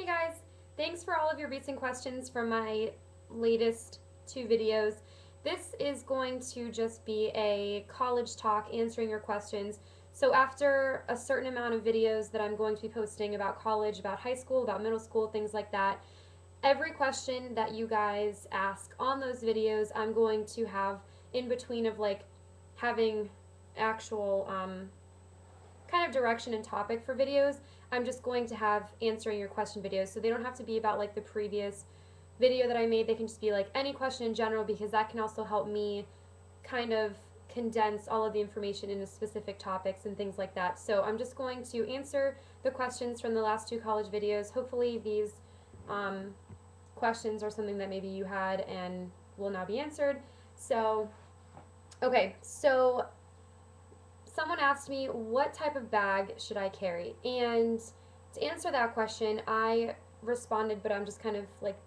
Hey guys, thanks for all of your recent questions from my latest two videos. This is going to just be a college talk answering your questions. So after a certain amount of videos that I'm going to be posting about college, about high school, about middle school, things like that, every question that you guys ask on those videos I'm going to have in between of like having actual kind of direction and topic for videos. I'm just going to have answering your question videos, so they don't have to be about like the previous video that I made. They can just be like any question in general, because that can also help me kind of condense all of the information into specific topics and things like that. So I'm just going to answer the questions from the last two college videos. Hopefully these questions are something that maybe you had and will now be answered. So, okay, so someone asked me what type of bag should I carry, and to answer that question I responded, but I'm just kind of like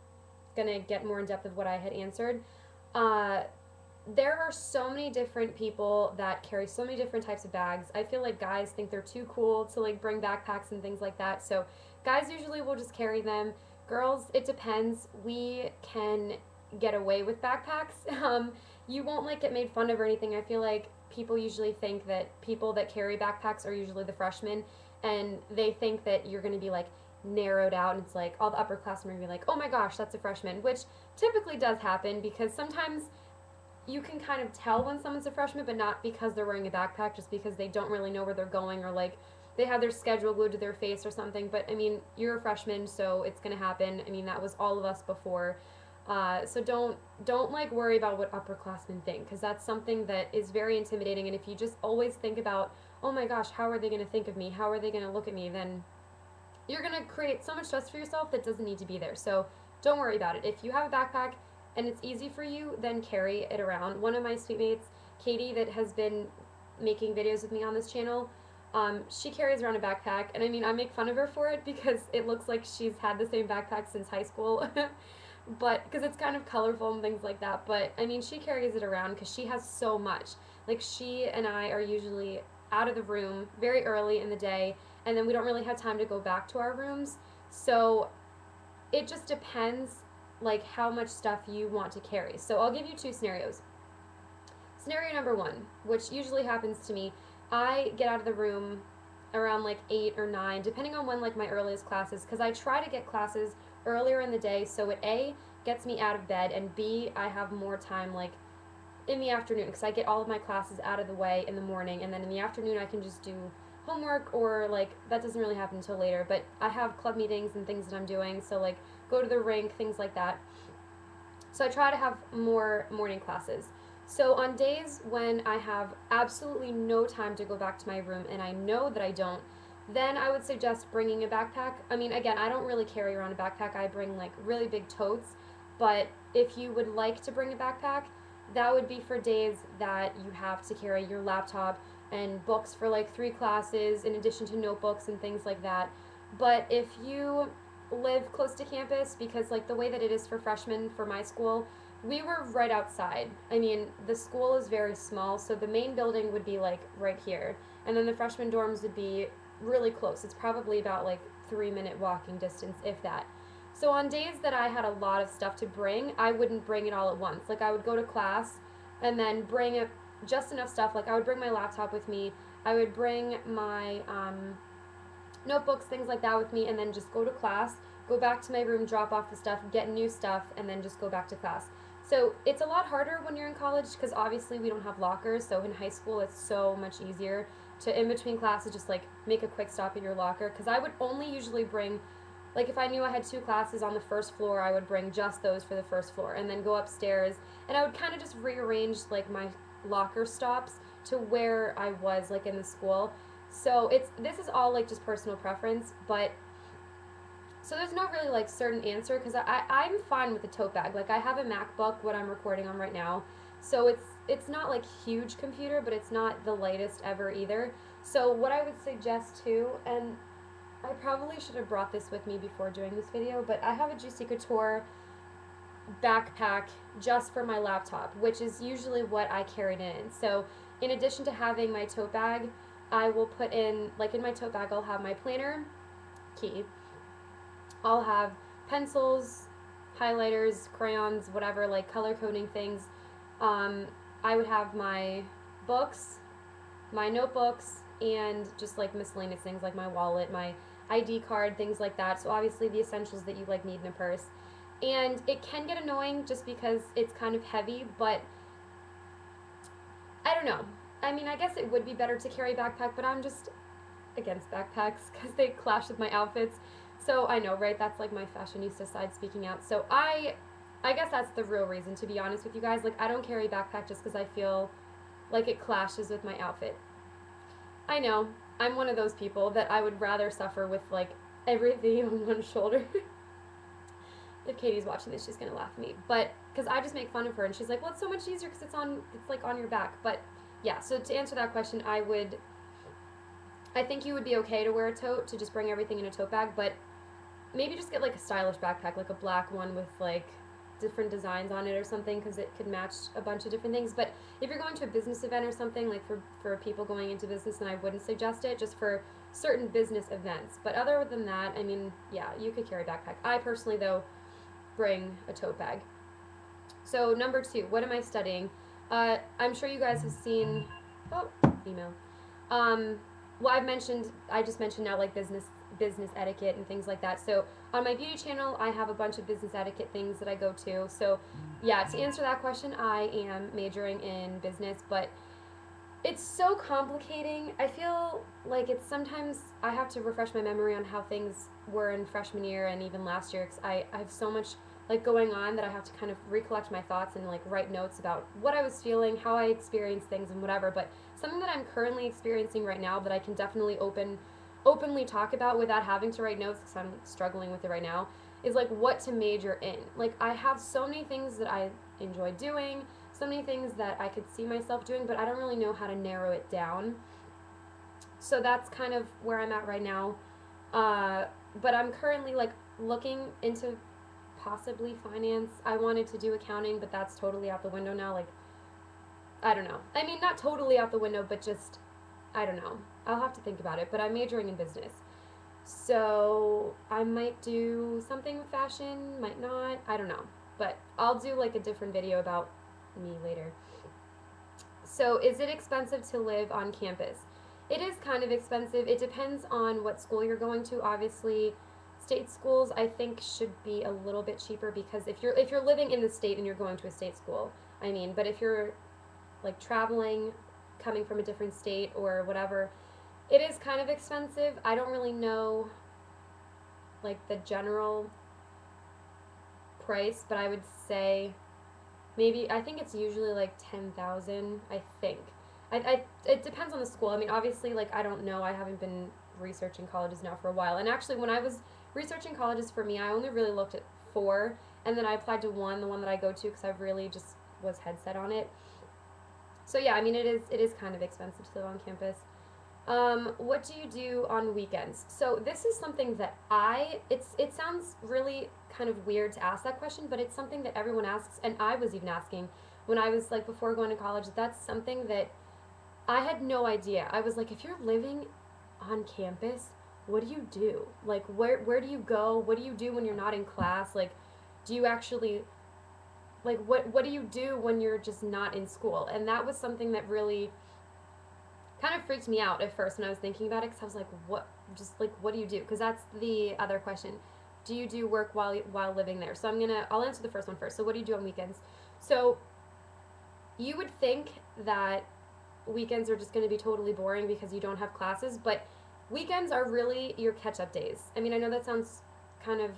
gonna get more in depth of what I had answered. There are so many different people that carry so many different types of bags. I feel like guys think they're too cool to like bring backpacks and things like that, so guys usually will just carry them. Girls, it depends. We can get away with backpacks. You won't like get made fun of or anything. I feel like people usually think that people that carry backpacks are usually the freshmen, and they think that you're going to be like narrowed out, and it's like all the upperclassmen are going to be like, oh my gosh, that's a freshman, which typically does happen because sometimes you can kind of tell when someone's a freshman, but not because they're wearing a backpack, just because they don't really know where they're going, or like they have their schedule glued to their face or something. But I mean, you're a freshman, so it's gonna happen. I mean, that was all of us before. So don't like worry about what upperclassmen think, because that's something that is very intimidating. And if you just always think about, oh my gosh, how are they gonna think of me? How are they gonna look at me? Then you're gonna create so much stress for yourself that doesn't need to be there. So don't worry about it. If you have a backpack and it's easy for you, then carry it around. One of my sweet mates, Katie, that has been making videos with me on this channel, she carries around a backpack, and I mean, I make fun of her for it because it looks like she's had the same backpack since high school, but because it's kind of colorful and things like that. But I mean, she carries it around because she has so much. Like, she and I are usually out of the room very early in the day, and then we don't really have time to go back to our rooms. So it just depends like how much stuff you want to carry. So I'll give you two scenarios. Scenario number one, which usually happens to me, I get out of the room around like 8 or 9, depending on when like my earliest class is, because I try to get classes earlier in the day, so it A, gets me out of bed, and B, I have more time like in the afternoon, because I get all of my classes out of the way in the morning, and then in the afternoon I can just do homework, or like that doesn't really happen until later, but I have club meetings and things that I'm doing, so like go to the rink, things like that. So I try to have more morning classes. So on days when I have absolutely no time to go back to my room, and I know that I don't, then I would suggest bringing a backpack. I mean, again, I don't really carry around a backpack. I bring like really big totes, but if you would like to bring a backpack, that would be for days that you have to carry your laptop and books for like 3 classes in addition to notebooks and things like that. But if you live close to campus, because like the way that it is for freshmen for my school, we were right outside. I mean, the school is very small, so the main building would be like right here, and then the freshman dorms would be really close. It's probably about like 3-minute walking distance, if that. So on days that I had a lot of stuff to bring, I wouldn't bring it all at once. Like, I would go to class and then bring just enough stuff. Like, I would bring my laptop with me. I would bring my notebooks, things like that with me, and then just go to class, go back to my room, drop off the stuff, get new stuff, and then just go back to class. So it's a lot harder when you're in college because obviously we don't have lockers. So in high school it's so much easier to, in between classes, just like make a quick stop at your locker, because I would only usually bring, like if I knew I had 2 classes on the first floor, I would bring just those for the first floor, and then go upstairs, and I would kind of just rearrange like my locker stops to where I was like in the school. So this is all like just personal preference, but so there's no really like certain answer, because I'm fine with the tote bag. Like, I have a MacBook, what I'm recording on right now, so it's not like huge computer, but it's not the lightest ever either. So what I would suggest too, and I probably should have brought this with me before doing this video, but I have a Juicy Couture backpack just for my laptop, which is usually what I carried in. So in addition to having my tote bag, I will put in, like in my tote bag, I'll have my planner, key. I'll have pencils, highlighters, crayons, whatever, like color coding things. Um, I would have my books, my notebooks, and just like miscellaneous things like my wallet, my ID card, things like that. So obviously the essentials that you like need in a purse. And it can get annoying just because it's kind of heavy, but I don't know. I mean, I guess it would be better to carry a backpack, but I'm just against backpacks because they clash with my outfits. So I know, right? That's like my fashionista side speaking out. So I guess that's the real reason, to be honest with you guys. Like, I don't carry a backpack just because I feel like it clashes with my outfit. I know, I'm one of those people that I would rather suffer with like everything on one shoulder. If Katie's watching this, she's gonna laugh at me. But because I just make fun of her, and she's like, "Well, it's so much easier because it's like on your back." But yeah, so to answer that question, I think you would be okay to wear a tote, to just bring everything in a tote bag, but maybe just get like a stylish backpack, like a black one with like different designs on it or something, because it could match a bunch of different things. But if you're going to a business event or something, like for people going into business, then I wouldn't suggest it, just for certain business events. But other than that, I mean, yeah, you could carry a backpack. I personally, though, bring a tote bag. So number 2, what am I studying? I'm sure you guys have seen, oh, email. Um, well, I just mentioned now like business etiquette and things like that. So on my beauty channel, I have a bunch of business etiquette things that I go to. So yeah, to answer that question, I am majoring in business, but it's so complicating. I feel like it's sometimes I have to refresh my memory on how things were in freshman year and even last year, because I have so much like going on that I have to kind of recollect my thoughts and like write notes about what I was feeling, how I experienced things and whatever. But something that I'm currently experiencing right now that I can definitely openly talk about without having to write notes, because I'm struggling with it right now, is like what to major in. Like, I have so many things that I enjoy doing, so many things that I could see myself doing, but I don't really know how to narrow it down. So that's kind of where I'm at right now. Uh, but I'm currently like looking into possibly finance. I wanted to do accounting, but that's totally out the window now. Like, I don't know. I mean, not totally out the window, but just, I don't know. I'll have to think about it. But I'm majoring in business. So I might do something with fashion, might not. I don't know. But I'll do like a different video about me later. So is it expensive to live on campus? It is kind of expensive. It depends on what school you're going to. Obviously, state schools I think should be a little bit cheaper, because if you're living in the state and you're going to a state school, I mean, but if you're like traveling, coming from a different state or whatever, it is kind of expensive. I don't really know like the general price, but I would say maybe, I think it's usually like 10,000, I think. It depends on the school. I mean, obviously, like, I don't know. I haven't been researching colleges now for a while. And actually, when I was researching colleges for me, I only really looked at 4, and then I applied to one, the one that I go to, because I really just was head set on it. So yeah, I mean, it is kind of expensive to live on campus. What do you do on weekends? So this is something that it sounds really kind of weird to ask that question, but it's something that everyone asks, and I was even asking when I was like before going to college. That's something that I had no idea. I was like, if you're living on campus, what do you do? Like, where do you go? What do you do when you're not in class? Like, do you actually, like, what do you do when you're just not in school? And that was something that really kind of freaked me out at first when I was thinking about it, because I was like, what do you do? Because that's the other question. Do you do work while living there? So I'll answer the first one first. So what do you do on weekends? So you would think that weekends are just going to be totally boring because you don't have classes, but weekends are really your catch-up days. I mean, I know that sounds kind of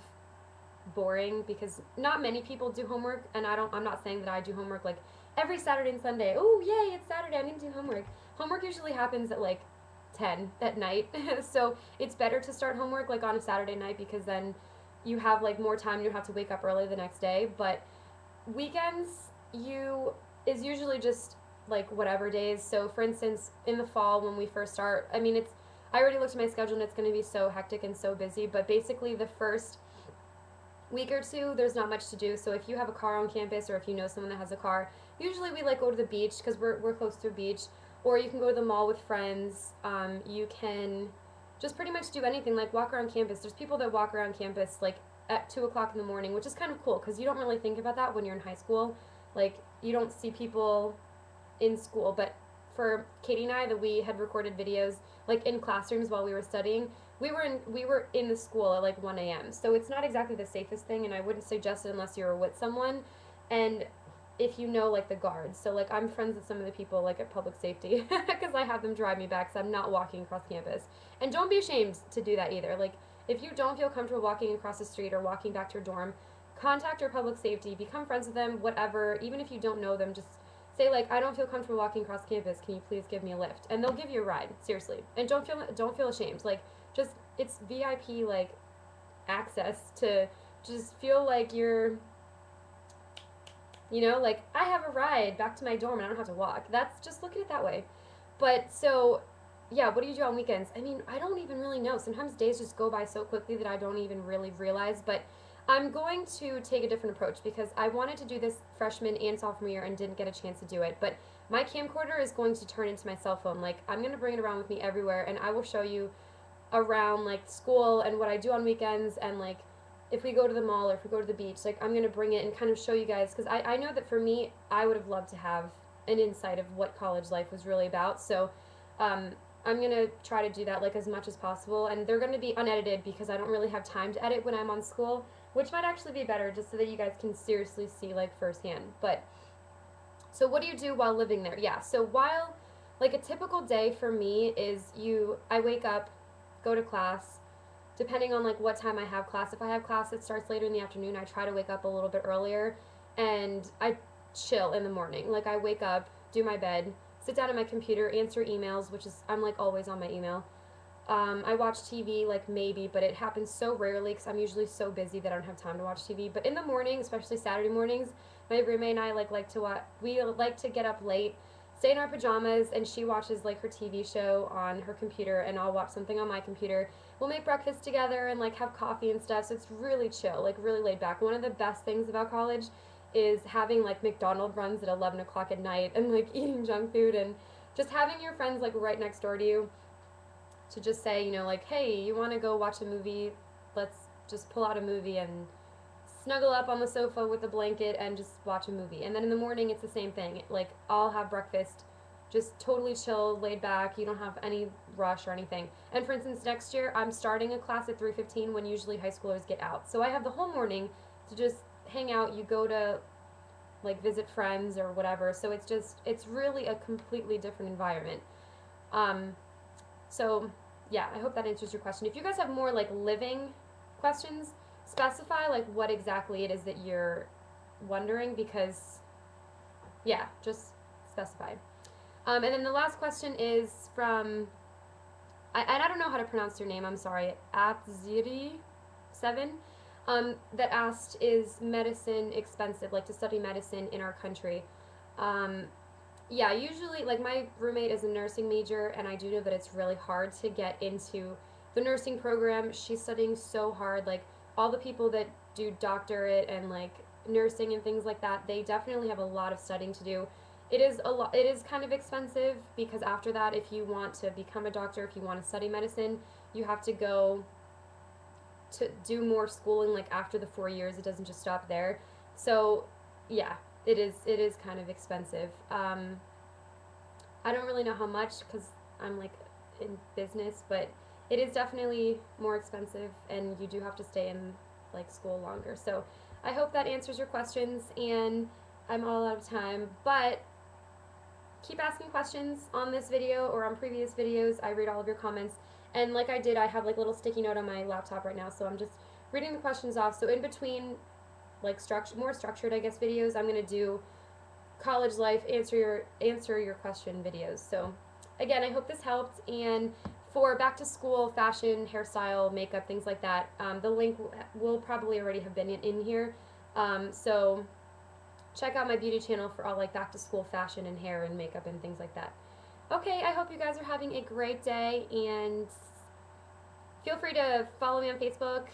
boring because not many people do homework, and I'm not saying that I do homework like every Saturday and Sunday. Oh, yay, it's Saturday, I'm going to do homework. Homework usually happens at like 10 at night. So it's better to start homework like on a Saturday night, because then you have like more time, you don't have to wake up early the next day. But weekends is usually just like whatever days. So for instance, in the fall when we first start, I mean, I already looked at my schedule and it's going to be so hectic and so busy, but basically the first week or two there's not much to do. So if you have a car on campus, or if you know someone that has a car, usually we like go to the beach because we're close to a beach, or you can go to the mall with friends. You can just pretty much do anything, like walk around campus. There's people that walk around campus like at 2 o'clock in the morning, which is kind of cool because you don't really think about that when you're in high school. Like you don't see people in school, but for Katie and I, that we had recorded videos like in classrooms while we were studying. We were in the school at like 1 a.m. So it's not exactly the safest thing, and I wouldn't suggest it unless you were with someone, and if you know like the guards. So like I'm friends with some of the people like at public safety because I have them drive me back, so I'm not walking across campus. And don't be ashamed to do that either. Like if you don't feel comfortable walking across the street or walking back to your dorm, contact your public safety, become friends with them, whatever. Even if you don't know them, just say like, I don't feel comfortable walking across campus. Can you please give me a lift? And they'll give you a ride, seriously. And don't feel ashamed. Like just it's VIP like access to just feel like you're, like I have a ride back to my dorm and I don't have to walk. That's just look at it that way. But so yeah, what do you do on weekends? I mean, I don't even really know. Sometimes days just go by so quickly that I don't even really realize, but I'm going to take a different approach because I wanted to do this freshman and sophomore year and didn't get a chance to do it. But my camcorder is going to turn into my cell phone. Like, I'm going to bring it around with me everywhere, and I will show you around, like, school and what I do on weekends, and, like, if we go to the mall or if we go to the beach, like, I'm going to bring it and kind of show you guys. Because I know that for me, I would have loved to have an insight of what college life was really about. So, I'm going to try to do that, like, as much as possible. And they're going to be unedited because I don't really have time to edit when I'm on school, which might actually be better just so that you guys can seriously see like firsthand. But so what do you do while living there? Yeah, so while like a typical day for me is I wake up, go to class, depending on like what time I have class. If I have class that starts later in the afternoon, I try to wake up a little bit earlier, and I chill in the morning. Like I wake up, do my bed, sit down at my computer, answer emails, which is I'm like always on my email. I watch TV like maybe, but it happens so rarely because I'm usually so busy that I don't have time to watch TV. But in the morning, especially Saturday mornings, my roommate and I like to watch. We like to get up late, stay in our pajamas, and she watches like her TV show on her computer, and I'll watch something on my computer. We'll make breakfast together and like have coffee and stuff. So it's really chill, like really laid back. One of the best things about college is having like McDonald's runs at 11 o'clock at night and like eating junk food and just having your friends like right next door to you to just say, like, hey, you want to go watch a movie? Let's just pull out a movie and snuggle up on the sofa with a blanket and just watch a movie. And then in the morning, it's the same thing. Like, I'll have breakfast, just totally chill, laid back. You don't have any rush or anything. And for instance, next year, I'm starting a class at 3:15 when usually high schoolers get out. So I have the whole morning to just hang out. You go to, like, visit friends or whatever. So it's really a completely different environment. So, yeah, I hope that answers your question. If you guys have more, like, living questions, specify, like, what exactly it is that you're wondering because, yeah, just specify. And then the last question is from, and I don't know how to pronounce your name, I'm sorry, Atziri7, that asked, is medicine expensive, like, to study medicine in our country? Yeah, usually, like, my roommate is a nursing major, and I do know that it's really hard to get into the nursing program. She's studying so hard. Like, all the people that do doctorate and, like, nursing and things like that, they definitely have a lot of studying to do. It is kind of expensive because after that, if you want to become a doctor, if you want to study medicine, you have to go to do more schooling, like, after the 4 years. It doesn't just stop there. So, yeah. It is kind of expensive. I don't really know how much because I'm like in business, but it is definitely more expensive, and you do have to stay in like school longer. So I hope that answers your questions, and I'm all out of time, but keep asking questions on this video or on previous videos. I read all of your comments, and like I did, I have like a little sticky note on my laptop right now, so I'm just reading the questions off. So in between like more structured, I guess, videos, I'm gonna do college life answer your question videos. So again, I hope this helped. And for back to school fashion, hairstyle, makeup, things like that, the link will probably already have been in here. So check out my beauty channel for all like back to school fashion and hair and makeup and things like that. Okay, I hope you guys are having a great day, and feel free to follow me on Facebook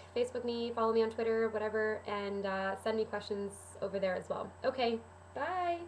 me, follow me on Twitter, whatever, and send me questions over there as well. Okay, bye!